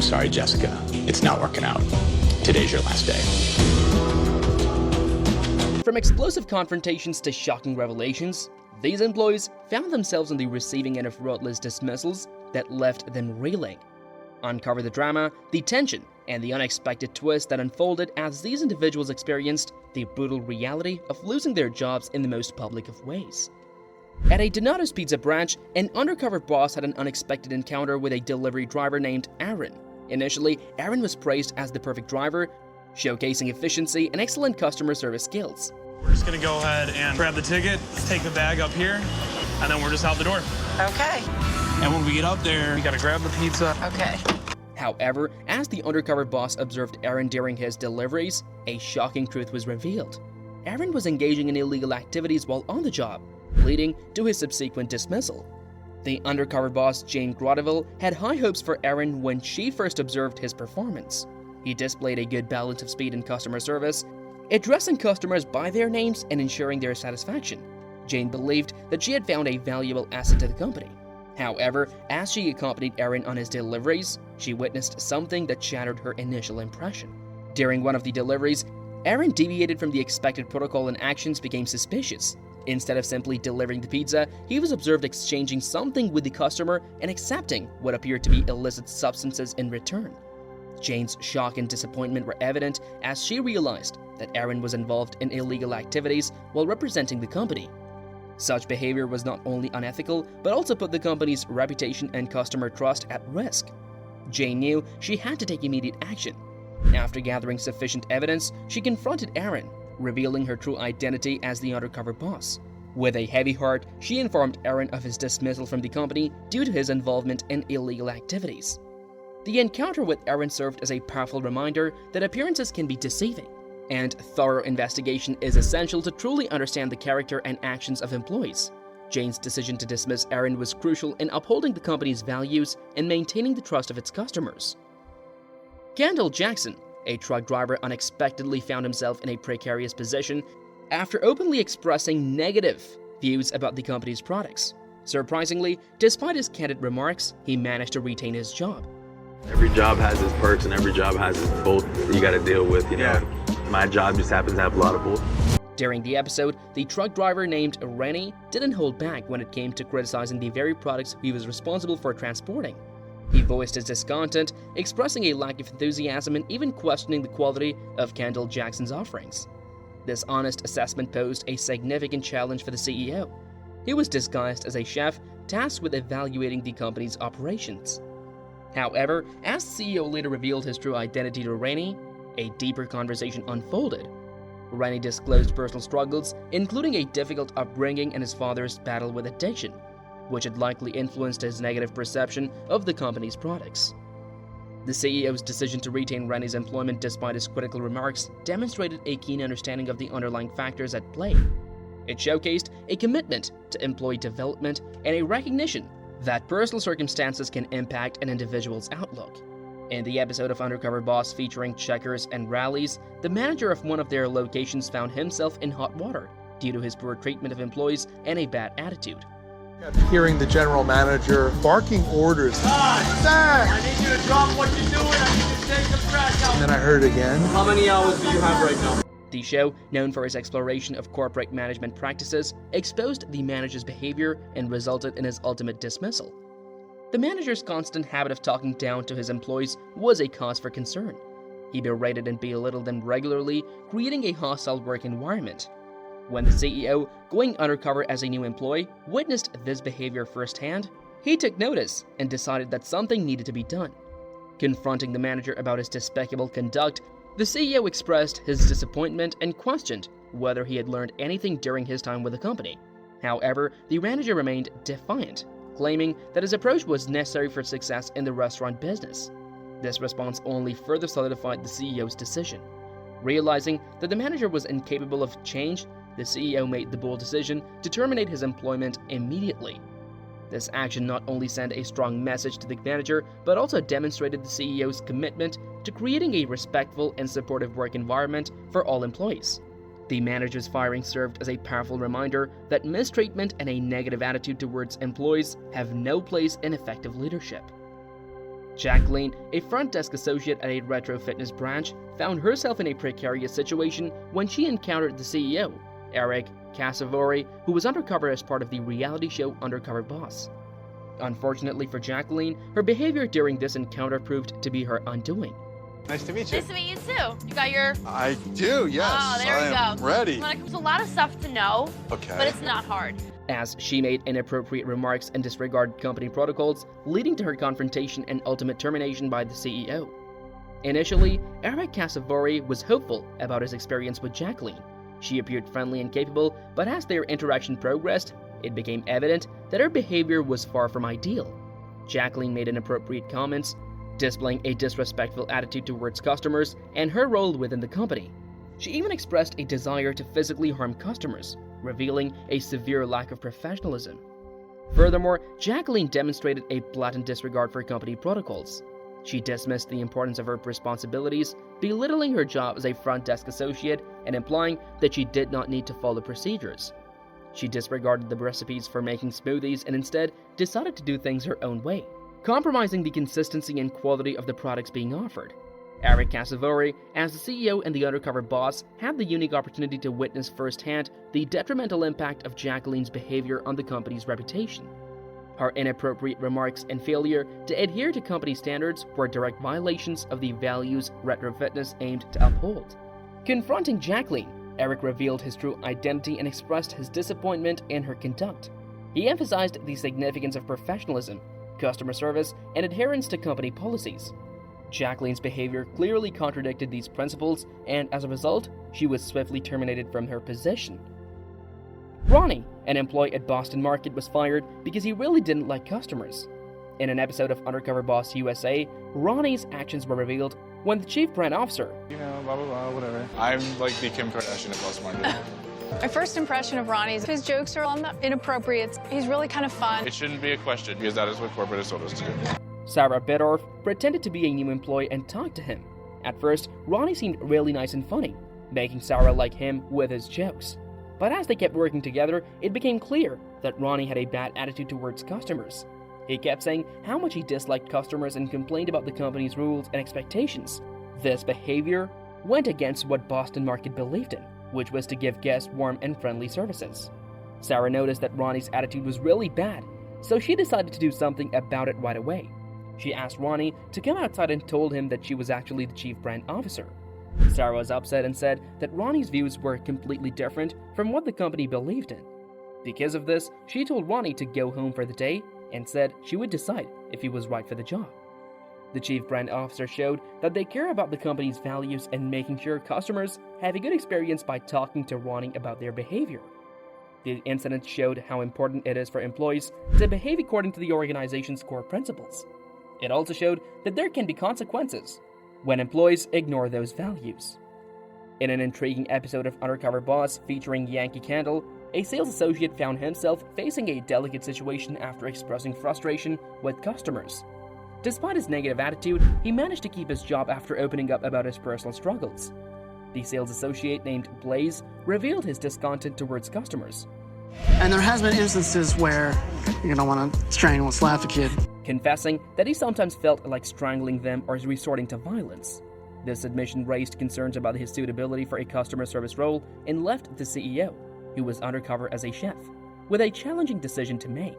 I'm sorry, Jessica. It's not working out. Today's your last day. From explosive confrontations to shocking revelations, these employees found themselves on the receiving end of ruthless dismissals that left them reeling. Uncover the drama, the tension, and the unexpected twist that unfolded as these individuals experienced the brutal reality of losing their jobs in the most public of ways. At a Donato's Pizza branch, an undercover boss had an unexpected encounter with a delivery driver named Aaron. Initially, Aaron was praised as the perfect driver, showcasing efficiency and excellent customer service skills. We're just gonna go ahead and grab the ticket, take the bag up here, and then we're just out the door. Okay. And when we get up there, we gotta grab the pizza. Okay. However, as the undercover boss observed Aaron during his deliveries, a shocking truth was revealed. Aaron was engaging in illegal activities while on the job, leading to his subsequent dismissal. The undercover boss, Jane Groteville, had high hopes for Aaron when she first observed his performance. He displayed a good balance of speed and customer service, addressing customers by their names and ensuring their satisfaction. Jane believed that she had found a valuable asset to the company. However, as she accompanied Aaron on his deliveries, she witnessed something that shattered her initial impression. During one of the deliveries, Aaron deviated from the expected protocol and actions became suspicious. Instead of simply delivering the pizza, he was observed exchanging something with the customer and accepting what appeared to be illicit substances in return. Jane's shock and disappointment were evident as she realized that Aaron was involved in illegal activities while representing the company. Such behavior was not only unethical, but also put the company's reputation and customer trust at risk. Jane knew she had to take immediate action. After gathering sufficient evidence, she confronted Aaron, revealing her true identity as the undercover boss. With a heavy heart, she informed Aaron of his dismissal from the company due to his involvement in illegal activities. The encounter with Aaron served as a powerful reminder that appearances can be deceiving, and thorough investigation is essential to truly understand the character and actions of employees. Jane's decision to dismiss Aaron was crucial in upholding the company's values and maintaining the trust of its customers. Kendall Jackson, a truck driver, unexpectedly found himself in a precarious position after openly expressing negative views about the company's products. Surprisingly, despite his candid remarks, he managed to retain his job. Every job has its perks and every job has its both that you got to deal with, you know. My job just happens to have a lot of both. During the episode, the truck driver named Rennie didn't hold back when it came to criticizing the very products he was responsible for transporting. He voiced his discontent, expressing a lack of enthusiasm and even questioning the quality of Kendall Jackson's offerings. This honest assessment posed a significant challenge for the CEO. He was disguised as a chef tasked with evaluating the company's operations. However, as the CEO later revealed his true identity to Rennie, a deeper conversation unfolded. Rennie disclosed personal struggles, including a difficult upbringing and his father's battle with addiction, which had likely influenced his negative perception of the company's products. The CEO's decision to retain Rennie's employment despite his critical remarks demonstrated a keen understanding of the underlying factors at play. It showcased a commitment to employee development and a recognition that personal circumstances can impact an individual's outlook. In the episode of Undercover Boss featuring Checkers and Rallies, the manager of one of their locations found himself in hot water due to his poor treatment of employees and a bad attitude. Hearing the general manager barking orders. Sir! I need you to drop what you're doing. I need you to take the trash out. And then I heard again. How many hours do you have right now? The show, known for its exploration of corporate management practices, exposed the manager's behavior and resulted in his ultimate dismissal. The manager's constant habit of talking down to his employees was a cause for concern. He berated and belittled them regularly, creating a hostile work environment. When the CEO, going undercover as a new employee, witnessed this behavior firsthand, he took notice and decided that something needed to be done. Confronting the manager about his despicable conduct, the CEO expressed his disappointment and questioned whether he had learned anything during his time with the company. However, the manager remained defiant, claiming that his approach was necessary for success in the restaurant business. This response only further solidified the CEO's decision. Realizing that the manager was incapable of change, the CEO made the bold decision to terminate his employment immediately. This action not only sent a strong message to the manager, but also demonstrated the CEO's commitment to creating a respectful and supportive work environment for all employees. The manager's firing served as a powerful reminder that mistreatment and a negative attitude towards employees have no place in effective leadership. Jacqueline, a front desk associate at a retro fitness branch, found herself in a precarious situation when she encountered the CEO, Eric Casavori, who was undercover as part of the reality show Undercover Boss. Unfortunately for Jacqueline, her behavior during this encounter proved to be her undoing. Nice to meet you. Nice to meet you too. You got your... I do, yes. Oh, there I we am go. ready. There's a lot of stuff to know, Okay. but it's not hard. As she made inappropriate remarks and disregarded company protocols, leading to her confrontation and ultimate termination by the CEO. Initially, Eric Casavori was hopeful about his experience with Jacqueline. She appeared friendly and capable, but as their interaction progressed, it became evident that her behavior was far from ideal. Jacqueline made inappropriate comments, displaying a disrespectful attitude towards customers and her role within the company. She even expressed a desire to physically harm customers, revealing a severe lack of professionalism. Furthermore, Jacqueline demonstrated a blatant disregard for company protocols. She dismissed the importance of her responsibilities, belittling her job as a front desk associate and implying that she did not need to follow procedures. She disregarded the recipes for making smoothies and instead decided to do things her own way, compromising the consistency and quality of the products being offered. Eric Casavori, as the CEO and the undercover boss, had the unique opportunity to witness firsthand the detrimental impact of Jacqueline's behavior on the company's reputation. Her inappropriate remarks and failure to adhere to company standards were direct violations of the values Retro Fitness aimed to uphold. Confronting Jacqueline, Eric revealed his true identity and expressed his disappointment in her conduct. He emphasized the significance of professionalism, customer service, and adherence to company policies. Jacqueline's behavior clearly contradicted these principles, and as a result, she was swiftly terminated from her position. Ronnie, an employee at Boston Market, was fired because he really didn't like customers. In an episode of Undercover Boss USA, Ronnie's actions were revealed when the chief brand officer, Blah, blah, blah, whatever. I'm like the Kim Kardashian of Boss Market. My first impression of Ronnie is his jokes are inappropriate. He's really kind of fun. It shouldn't be a question because that is what corporate is told us to do. Sarah Bidorf, pretended to be a new employee and talked to him. At first, Ronnie seemed really nice and funny, making Sarah like him with his jokes. But as they kept working together, it became clear that Ronnie had a bad attitude towards customers. He kept saying how much he disliked customers and complained about the company's rules and expectations. This behavior went against what Boston Market believed in, which was to give guests warm and friendly services. Sarah noticed that Ronnie's attitude was really bad, so she decided to do something about it right away. She asked Ronnie to come outside and told him that she was actually the chief brand officer. Sarah was upset and said that Ronnie's views were completely different from what the company believed in. Because of this, she told Ronnie to go home for the day and said she would decide if he was right for the job. The chief brand officer showed that they care about the company's values and making sure customers have a good experience by talking to Ronnie about their behavior. The incident showed how important it is for employees to behave according to the organization's core principles. It also showed that there can be consequences when employees ignore those values. In an intriguing episode of Undercover Boss featuring Yankee Candle, a sales associate found himself facing a delicate situation after expressing frustration with customers. Despite his negative attitude, he managed to keep his job after opening up about his personal struggles. The sales associate named Blaze revealed his discontent towards customers. And there has been instances where you don't want to strangle and slap a kid. Confessing that he sometimes felt like strangling them or resorting to violence. This admission raised concerns about his suitability for a customer service role and left the CEO, who was undercover as a chef, with a challenging decision to make.